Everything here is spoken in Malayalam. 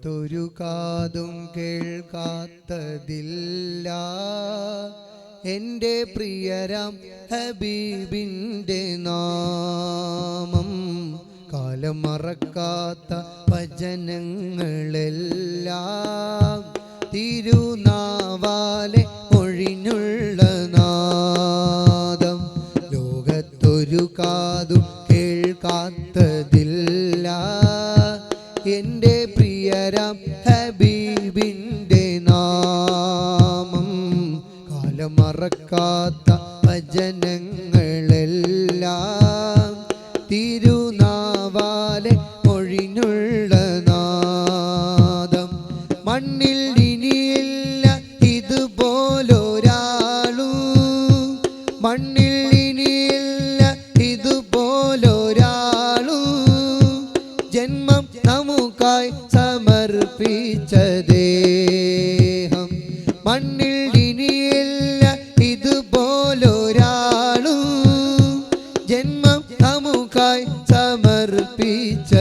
ലോകത്തൊരു കാതും കേൾക്കാത്തതില്ല എൻ്റെ പ്രിയരാം ഹബീബിൻ്റെ നാമം. കാലം മറക്കാത്ത വചനങ്ങളെല്ലാം തിരുനാവാലെ ഒഴിഞ്ഞുള്ള നാദം. ലോകത്തൊരു കാതും കേൾക്കാത്തതില്ല എൻ്റെ പ്രിയരാം ഹബീബിൻ്റെ നാമം. കാലം മറക്കാത്ത വചനങ്ങളെല്ലാം തിരുനാവാലെ ഒഴിഞ്ഞുള്ള നാദം. മണ്ണിൽ ഇനിയില്ല ഇതുപോലൊരാളും, മണ്ണിൽ ഇനിയില്ല ഇതുപോലൊരാളും, ജന്മം നമുക്കായി സമർപ്പിച്ച ദേഹം. മണ്ണിൽ ഇനിയില്ല ഇതുപോലൊരാളും, ജന്മം നമുക്കായി സമർപ്പിച്ച